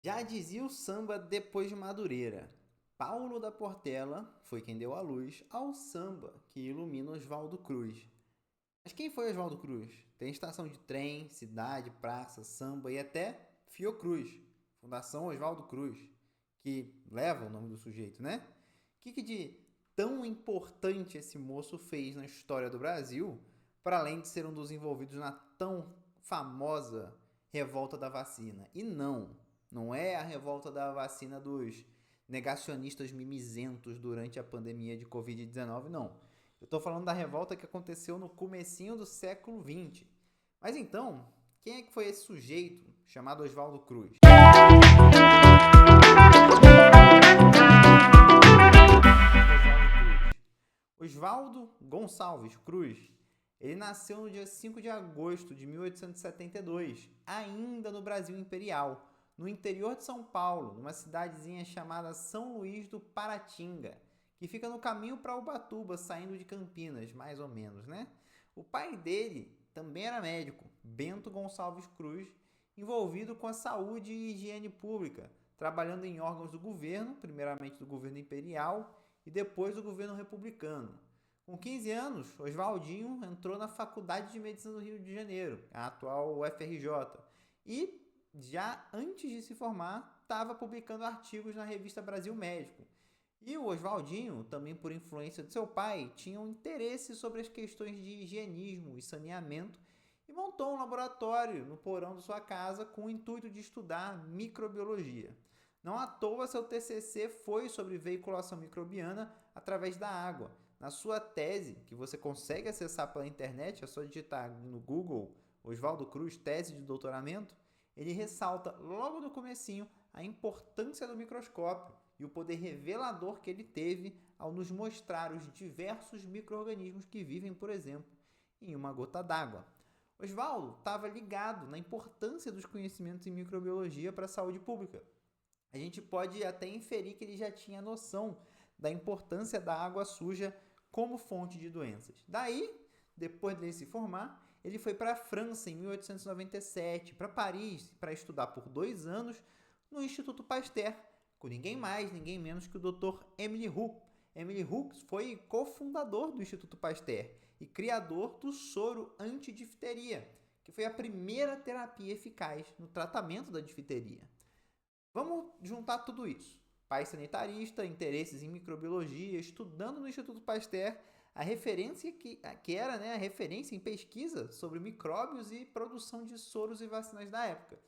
Já dizia o samba depois de Madureira. Paulo da Portela foi quem deu a luz ao samba que ilumina Oswaldo Cruz. Mas quem foi Oswaldo Cruz? Tem estação de trem, cidade, praça, samba e até Fiocruz, Fundação Oswaldo Cruz, que leva o nome do sujeito, né? O que de tão importante esse moço fez na história do Brasil, para além de ser um dos envolvidos na tão famosa revolta da vacina? E não é a revolta da vacina dos negacionistas mimizentos durante a pandemia de Covid-19, não. Eu estou falando da revolta que aconteceu no comecinho do século XX. Mas então, quem é que foi esse sujeito chamado Oswaldo Cruz? Oswaldo Gonçalves Cruz. Ele nasceu no dia 5 de agosto de 1872, ainda no Brasil Imperial, no interior de São Paulo, numa cidadezinha chamada São Luís do Paratinga, que fica no caminho para Ubatuba, saindo de Campinas, mais ou menos, né? O pai dele também era médico, Bento Gonçalves Cruz, envolvido com a saúde e higiene pública, trabalhando em órgãos do governo, primeiramente do governo imperial e depois do governo republicano. Com 15 anos, Oswaldinho entrou na Faculdade de Medicina do Rio de Janeiro, a atual UFRJ, e já antes de se formar, estava publicando artigos na revista Brasil Médico. E o Oswaldinho, também por influência de seu pai, tinha um interesse sobre as questões de higienismo e saneamento e montou um laboratório no porão de sua casa com o intuito de estudar microbiologia. Não à toa, seu TCC foi sobre veiculação microbiana através da água. Na sua tese, que você consegue acessar pela internet, é só digitar no Google Oswaldo Cruz, tese de doutoramento, ele ressalta logo no comecinho a importância do microscópio e o poder revelador que ele teve ao nos mostrar os diversos micro-organismos que vivem, por exemplo, em uma gota d'água. Oswaldo estava ligado na importância dos conhecimentos em microbiologia para a saúde pública. A gente pode até inferir que ele já tinha noção da importância da água suja como fonte de doenças. Daí, depois de se formar, ele foi para a França em 1897, para Paris, para estudar por 2 anos no Instituto Pasteur, com ninguém mais, ninguém menos que o Dr. Émile Roux. Émile Roux foi cofundador do Instituto Pasteur e criador do soro antidifteria, que foi a primeira terapia eficaz no tratamento da difteria. Vamos juntar tudo isso. Pai sanitarista, interesses em microbiologia, estudando no Instituto Pasteur, a referência que era, né, a referência em pesquisa sobre micróbios e produção de soros e vacinas da época.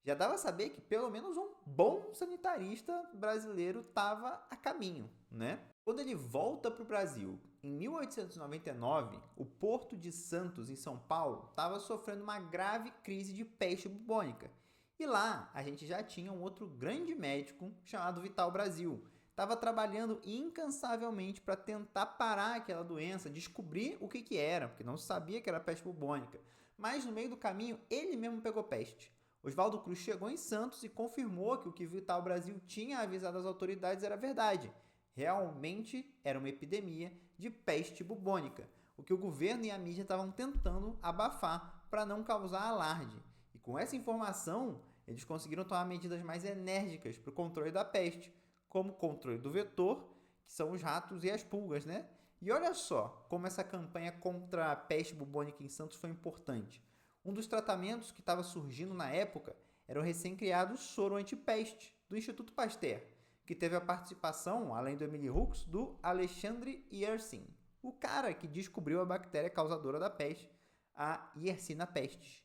Já dava a saber que pelo menos um bom sanitarista brasileiro estava a caminho, né? Quando ele volta para o Brasil, em 1899, o Porto de Santos, em São Paulo, estava sofrendo uma grave crise de peste bubônica. E lá a gente já tinha um outro grande médico chamado Vital Brasil. Estava trabalhando incansavelmente para tentar parar aquela doença, descobrir o que era, porque não se sabia que era peste bubônica. Mas no meio do caminho, ele mesmo pegou peste. Oswaldo Cruz chegou em Santos e confirmou que o que Vital Brasil tinha avisado as autoridades era verdade. Realmente era uma epidemia de peste bubônica, o que o governo e a mídia estavam tentando abafar para não causar alarde. E com essa informação, eles conseguiram tomar medidas mais enérgicas para o controle da peste, como o controle do vetor, que são os ratos e as pulgas, né? E olha só como essa campanha contra a peste bubônica em Santos foi importante. Um dos tratamentos que estava surgindo na época era o recém-criado soro antipeste do Instituto Pasteur, que teve a participação, além do Émile Roux, do Alexandre Yersin, o cara que descobriu a bactéria causadora da peste, a Yersinia pestis.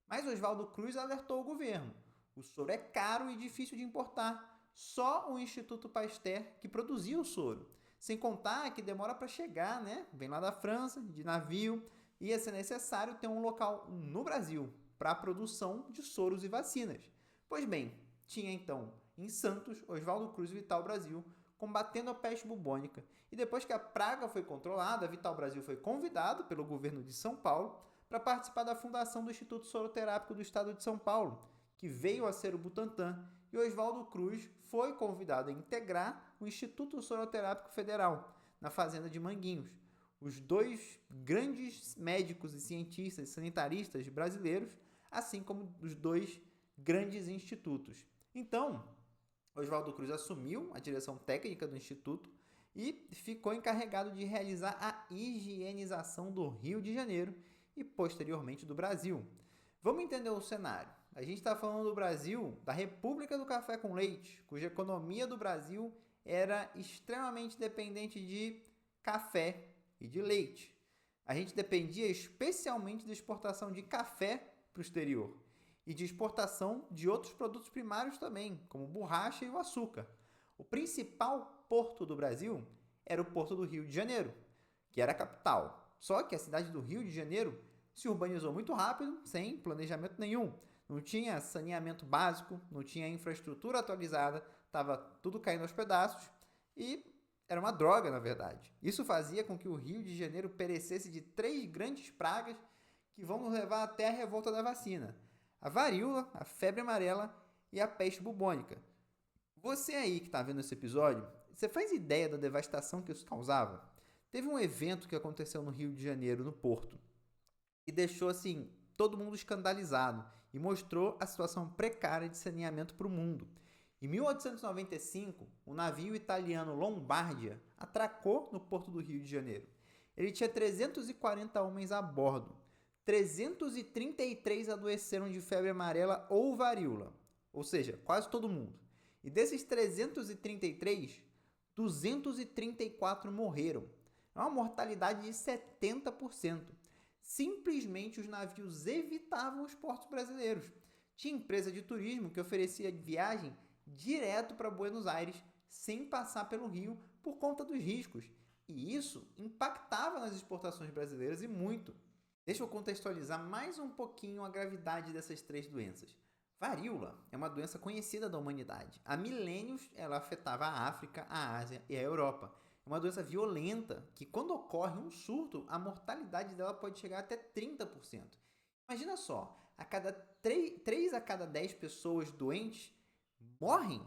Mas Oswaldo Cruz alertou o governo. O soro é caro e difícil de importar. Só o Instituto Pasteur que produzia o soro. Sem contar que demora para chegar, né? Vem lá da França, de navio. Ia ser necessário ter um local no Brasil para a produção de soros e vacinas. Pois bem, tinha então em Santos Oswaldo Cruz e Vital Brasil combatendo a peste bubônica. E depois que a praga foi controlada, Vital Brasil foi convidado pelo governo de São Paulo para participar da fundação do Instituto Soroterápico do Estado de São Paulo, que veio a ser o Butantan, e Oswaldo Cruz foi convidado a integrar o Instituto Soroterápico Federal, na fazenda de Manguinhos. Os dois grandes médicos e cientistas sanitaristas brasileiros, assim como os dois grandes institutos. Então, Oswaldo Cruz assumiu a direção técnica do Instituto e ficou encarregado de realizar a higienização do Rio de Janeiro e, posteriormente, do Brasil. Vamos entender o cenário. A gente está falando do Brasil, da República do Café com Leite, cuja economia do Brasil era extremamente dependente de café e de leite. A gente dependia especialmente da exportação de café para o exterior e de exportação de outros produtos primários também, como borracha e o açúcar. O principal porto do Brasil era o Porto do Rio de Janeiro, que era a capital. Só que a cidade do Rio de Janeiro se urbanizou muito rápido, sem planejamento nenhum. Não tinha saneamento básico, não tinha infraestrutura atualizada, estava tudo caindo aos pedaços e era uma droga, na verdade. Isso fazia com que o Rio de Janeiro perecesse de 3 grandes pragas que vão nos levar até a revolta da vacina: a varíola, a febre amarela e a peste bubônica. Você aí que está vendo esse episódio, você faz ideia da devastação que isso causava? Teve um evento que aconteceu no Rio de Janeiro, no Porto, e deixou assim todo mundo escandalizado e mostrou a situação precária de saneamento para o mundo. Em 1895, o navio italiano Lombardia atracou no Porto do Rio de Janeiro. Ele tinha 340 homens a bordo. 333 adoeceram de febre amarela ou varíola, ou seja, quase todo mundo. E desses 333, 234 morreram. É uma mortalidade de 70%. Simplesmente os navios evitavam os portos brasileiros. Tinha empresa de turismo que oferecia viagem direto para Buenos Aires, sem passar pelo Rio, por conta dos riscos. E isso impactava nas exportações brasileiras e muito. Deixa eu contextualizar mais um pouquinho a gravidade dessas 3 doenças. Varíola é uma doença conhecida da humanidade. Há milênios ela afetava a África, a Ásia e a Europa. É uma doença violenta que, quando ocorre um surto, a mortalidade dela pode chegar até 30%. Imagina só, 3 a cada 10 pessoas doentes morrem.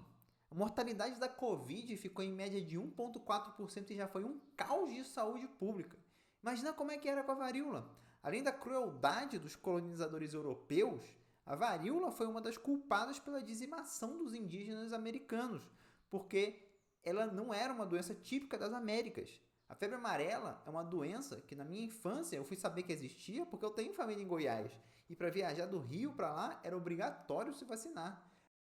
A mortalidade da Covid ficou em média de 1,4% e já foi um caos de saúde pública. Imagina como é que era com a varíola. Além da crueldade dos colonizadores europeus, a varíola foi uma das culpadas pela dizimação dos indígenas americanos, porque ela não era uma doença típica das Américas. A febre amarela é uma doença que na minha infância eu fui saber que existia porque eu tenho família em Goiás. E para viajar do Rio para lá era obrigatório se vacinar.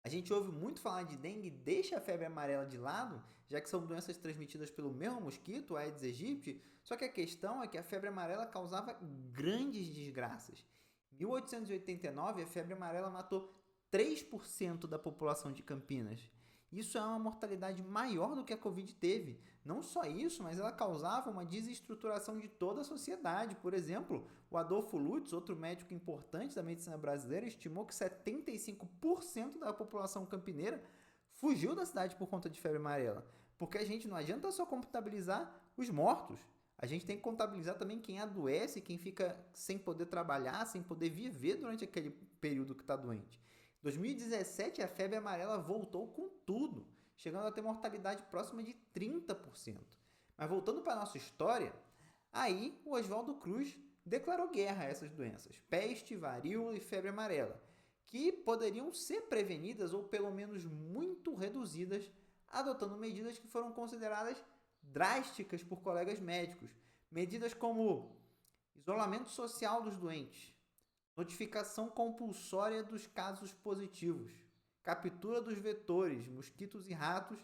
A gente ouve muito falar de dengue, deixa a febre amarela de lado, já que são doenças transmitidas pelo mesmo mosquito, a Aedes aegypti, só que a questão é que a febre amarela causava grandes desgraças. Em 1889, a febre amarela matou 3% da população de Campinas. Isso é uma mortalidade maior do que a Covid teve. Não só isso, mas ela causava uma desestruturação de toda a sociedade. Por exemplo, o Adolfo Lutz, outro médico importante da medicina brasileira, estimou que 75% da população campineira fugiu da cidade por conta de febre amarela. Porque a gente não adianta só contabilizar os mortos. A gente tem que contabilizar também quem adoece, quem fica sem poder trabalhar, sem poder viver durante aquele período que está doente. Em 2017, a febre amarela voltou com tudo, chegando a ter mortalidade próxima de 30%. Mas voltando para a nossa história, aí o Oswaldo Cruz declarou guerra a essas doenças, peste, varíola e febre amarela, que poderiam ser prevenidas ou pelo menos muito reduzidas, adotando medidas que foram consideradas drásticas por colegas médicos. Medidas como isolamento social dos doentes, notificação compulsória dos casos positivos, captura dos vetores, mosquitos e ratos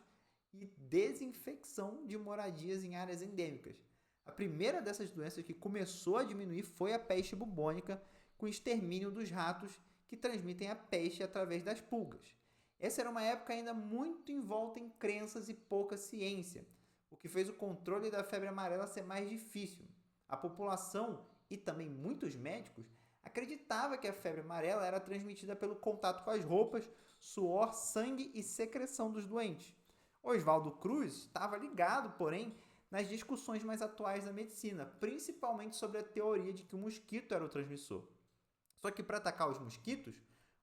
e desinfecção de moradias em áreas endêmicas. A primeira dessas doenças que começou a diminuir foi a peste bubônica, com o extermínio dos ratos que transmitem a peste através das pulgas. Essa era uma época ainda muito envolta em crenças e pouca ciência, o que fez o controle da febre amarela ser mais difícil. A população e também muitos médicos acreditava que a febre amarela era transmitida pelo contato com as roupas, suor, sangue e secreção dos doentes. Oswaldo Cruz estava ligado, porém, nas discussões mais atuais da medicina, principalmente sobre a teoria de que o mosquito era o transmissor. Só que para atacar os mosquitos,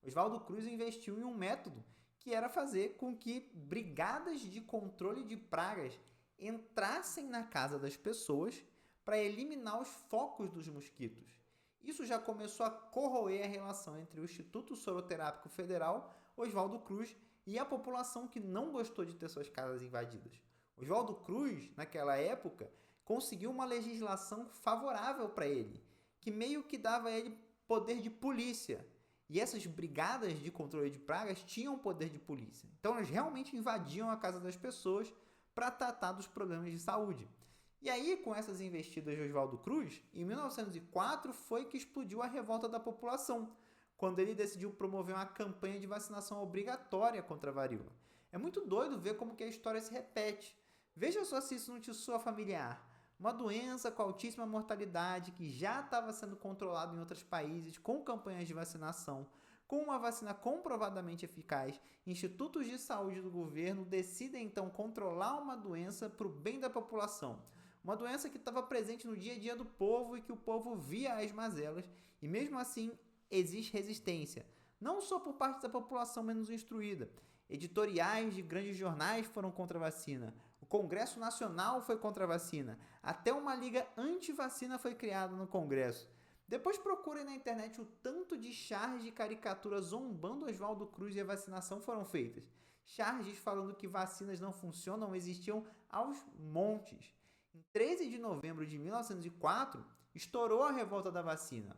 Oswaldo Cruz investiu em um método que era fazer com que brigadas de controle de pragas entrassem na casa das pessoas para eliminar os focos dos mosquitos. Isso já começou a corroer a relação entre o Instituto Soroterápico Federal, Oswaldo Cruz, e a população que não gostou de ter suas casas invadidas. Oswaldo Cruz, naquela época, conseguiu uma legislação favorável para ele, que meio que dava a ele poder de polícia. E essas brigadas de controle de pragas tinham poder de polícia. Então elas realmente invadiam a casa das pessoas para tratar dos problemas de saúde. E aí, com essas investidas de Oswaldo Cruz, em 1904 foi que explodiu a revolta da população, quando ele decidiu promover uma campanha de vacinação obrigatória contra a varíola. É muito doido ver como que a história se repete. Veja só se isso não te soa familiar. Uma doença com altíssima mortalidade que já estava sendo controlada em outros países com campanhas de vacinação, com uma vacina comprovadamente eficaz, institutos de saúde do governo decidem então controlar uma doença para o bem da população. Uma doença que estava presente no dia a dia do povo e que o povo via as mazelas, e mesmo assim existe resistência, não só por parte da população menos instruída. Editoriais de grandes jornais foram contra a vacina, o Congresso Nacional foi contra a vacina, até uma liga anti-vacina foi criada no Congresso. Depois procurem na internet o tanto de charges de caricatura zombando Oswaldo Cruz e a vacinação foram feitas. Charges falando que vacinas não funcionam existiam aos montes. Em 13 de novembro de 1904, estourou a revolta da vacina.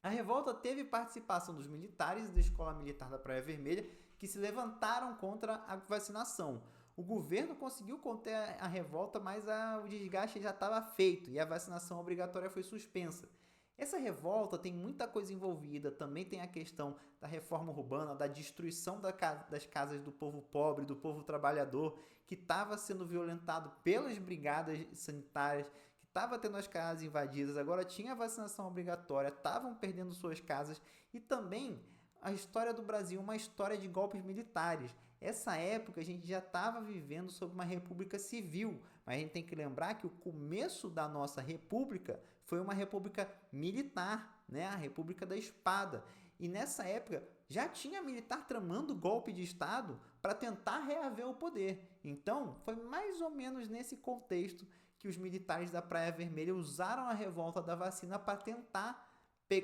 A revolta teve participação dos militares da Escola Militar da Praia Vermelha, que se levantaram contra a vacinação. O governo conseguiu conter a revolta, mas o desgaste já estava feito e a vacinação obrigatória foi suspensa. Essa revolta tem muita coisa envolvida, também tem a questão da reforma urbana, da destruição das casas do povo pobre, do povo trabalhador, que estava sendo violentado pelas brigadas sanitárias, que estava tendo as casas invadidas, agora tinha a vacinação obrigatória, estavam perdendo suas casas, e também a história do Brasil, uma história de golpes militares. Essa época a gente já estava vivendo sob uma república civil, mas a gente tem que lembrar que o começo da nossa república foi uma república militar, né? A República da Espada. E nessa época já tinha militar tramando golpe de Estado para tentar reaver o poder. Então foi mais ou menos nesse contexto que os militares da Praia Vermelha usaram a revolta da vacina para tentar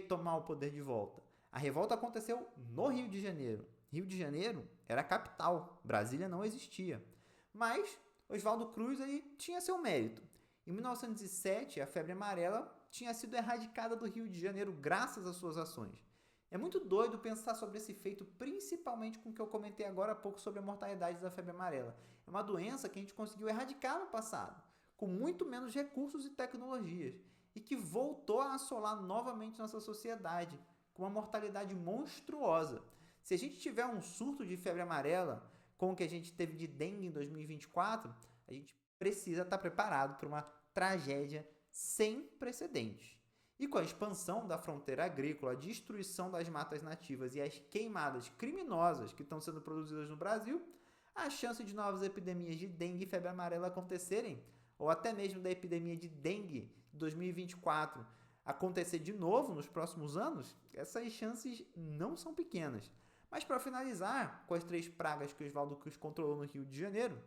tomar o poder de volta. A revolta aconteceu no Rio de Janeiro. Rio de Janeiro era a capital, Brasília não existia. Mas Oswaldo Cruz aí tinha seu mérito. Em 1907, a febre amarela tinha sido erradicada do Rio de Janeiro graças às suas ações. É muito doido pensar sobre esse feito, principalmente com o que eu comentei agora há pouco sobre a mortalidade da febre amarela. É uma doença que a gente conseguiu erradicar no passado, com muito menos recursos e tecnologias, e que voltou a assolar novamente nossa sociedade, com uma mortalidade monstruosa. Se a gente tiver um surto de febre amarela, como o que a gente teve de dengue em 2024, a gente precisa estar preparado para uma tragédia sem precedentes. E com a expansão da fronteira agrícola, a destruição das matas nativas e as queimadas criminosas que estão sendo produzidas no Brasil, a chance de novas epidemias de dengue e febre amarela acontecerem, ou até mesmo da epidemia de dengue de 2024 acontecer de novo nos próximos anos, essas chances não são pequenas. Mas para finalizar, com as 3 pragas que Oswaldo Cruz controlou no Rio de Janeiro,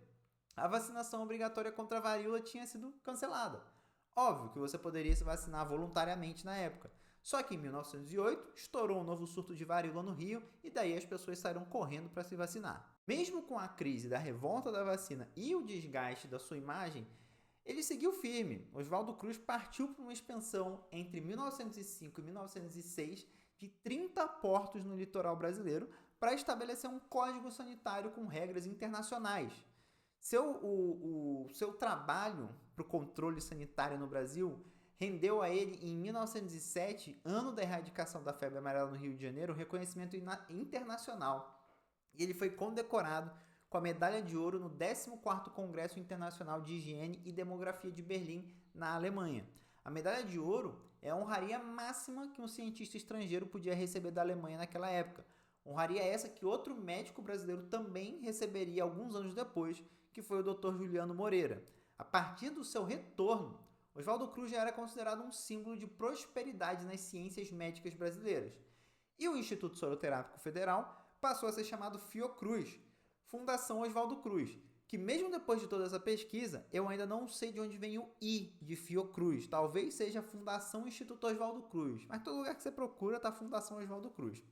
a vacinação obrigatória contra a varíola tinha sido cancelada. Óbvio que você poderia se vacinar voluntariamente na época. Só que em 1908 estourou um novo surto de varíola no Rio e daí as pessoas saíram correndo para se vacinar. Mesmo com a crise da revolta da vacina e o desgaste da sua imagem, ele seguiu firme. Oswaldo Cruz partiu para uma expansão entre 1905 e 1906 de 30 portos no litoral brasileiro para estabelecer um código sanitário com regras internacionais. Seu trabalho para o controle sanitário no Brasil rendeu a ele, em 1907, ano da erradicação da febre amarela no Rio de Janeiro, um reconhecimento internacional. E ele foi condecorado com a medalha de ouro no 14º Congresso Internacional de Higiene e Demografia de Berlim, na Alemanha. A medalha de ouro é a honraria máxima que um cientista estrangeiro podia receber da Alemanha naquela época. Honraria essa que outro médico brasileiro também receberia alguns anos depois, que foi o Dr. Juliano Moreira. A partir do seu retorno, Oswaldo Cruz já era considerado um símbolo de prosperidade nas ciências médicas brasileiras. E o Instituto Soroterápico Federal passou a ser chamado Fiocruz, Fundação Oswaldo Cruz, que mesmo depois de toda essa pesquisa, eu ainda não sei de onde vem o I de Fiocruz. Talvez seja a Fundação Instituto Oswaldo Cruz, mas todo lugar que você procura está Fundação Oswaldo Cruz.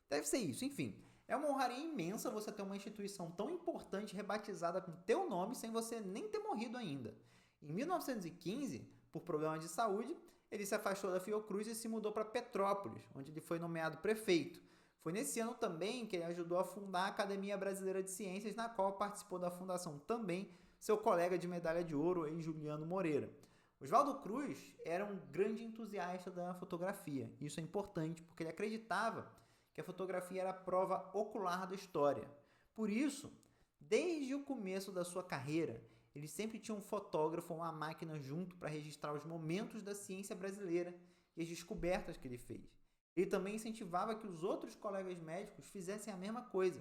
Deve ser isso, enfim. É uma honraria imensa você ter uma instituição tão importante rebatizada com teu nome sem você nem ter morrido ainda. Em 1915, por problemas de saúde, ele se afastou da Fiocruz e se mudou para Petrópolis, onde ele foi nomeado prefeito. Foi nesse ano também que ele ajudou a fundar a Academia Brasileira de Ciências, na qual participou da fundação também seu colega de medalha de ouro, Juliano Moreira. Oswaldo Cruz era um grande entusiasta da fotografia. Isso é importante porque ele acreditava que a fotografia era a prova ocular da história. Por isso, desde o começo da sua carreira, ele sempre tinha um fotógrafo ou uma máquina junto para registrar os momentos da ciência brasileira e as descobertas que ele fez. Ele também incentivava que os outros colegas médicos fizessem a mesma coisa.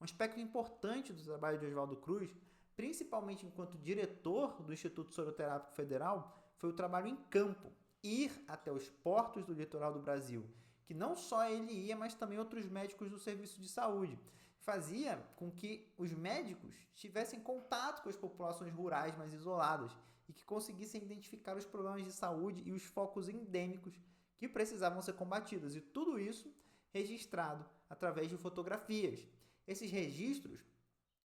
Um aspecto importante do trabalho de Oswaldo Cruz, principalmente enquanto diretor do Instituto Soroterápico Federal, foi o trabalho em campo, ir até os portos do litoral do Brasil, que não só ele ia, mas também outros médicos do serviço de saúde. Fazia com que os médicos tivessem contato com as populações rurais mais isoladas e que conseguissem identificar os problemas de saúde e os focos endêmicos que precisavam ser combatidos. E tudo isso registrado através de fotografias. Esses registros,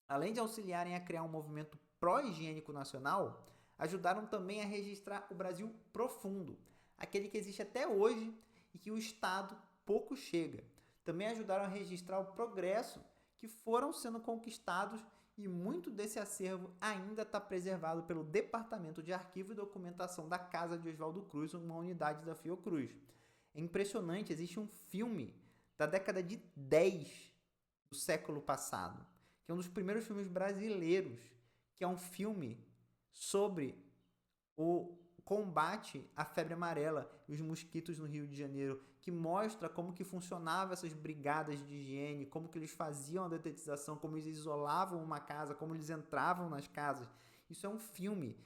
além de auxiliarem a criar um movimento pró-higiênico nacional, ajudaram também a registrar o Brasil profundo, aquele que existe até hoje e que o Estado pouco chega. Também ajudaram a registrar o progresso que foram sendo conquistados e muito desse acervo ainda está preservado pelo Departamento de Arquivo e Documentação da Casa de Oswaldo Cruz, uma unidade da Fiocruz. É impressionante, existe um filme da década de 10 do século passado, que é um dos primeiros filmes brasileiros, que é um filme sobre o combate à febre amarela e os mosquitos no Rio de Janeiro, que mostra como que funcionavam essas brigadas de higiene, como que eles faziam a detetização, como eles isolavam uma casa, como eles entravam nas casas. Isso é um filme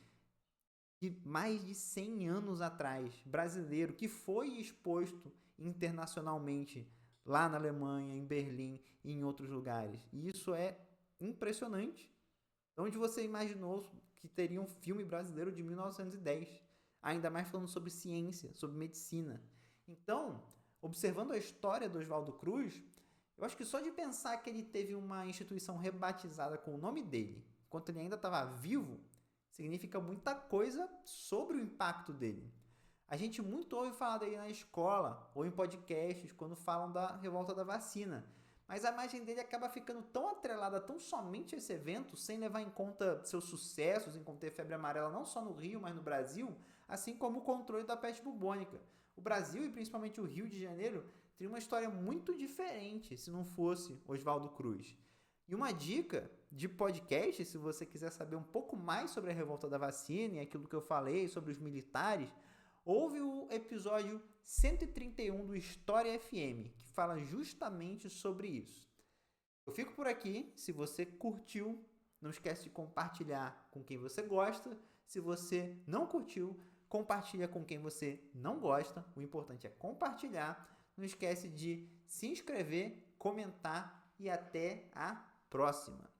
de mais de 100 anos atrás, brasileiro, que foi exposto internacionalmente lá na Alemanha, em Berlim e em outros lugares. E isso é impressionante. Onde você imaginou que teria um filme brasileiro de 1910, ainda mais falando sobre ciência, sobre medicina. Então, observando a história do Oswaldo Cruz, eu acho que só de pensar que ele teve uma instituição rebatizada com o nome dele, enquanto ele ainda estava vivo, significa muita coisa sobre o impacto dele. A gente muito ouve falar dele na escola ou em podcasts quando falam da revolta da vacina, mas a imagem dele acaba ficando tão atrelada tão somente a esse evento, sem levar em conta seus sucessos em conter febre amarela não só no Rio, mas no Brasil, assim como o controle da peste bubônica. O Brasil e principalmente o Rio de Janeiro teria uma história muito diferente se não fosse Oswaldo Cruz. E uma dica de podcast, se você quiser saber um pouco mais sobre a revolta da vacina e aquilo que eu falei sobre os militares, ouve o episódio 131 do História FM, que fala justamente sobre isso. Eu fico por aqui. Se você curtiu, não esquece de compartilhar com quem você gosta. Se você não curtiu, compartilha com quem você não gosta. O importante é compartilhar. Não esquece de se inscrever, comentar e até a próxima.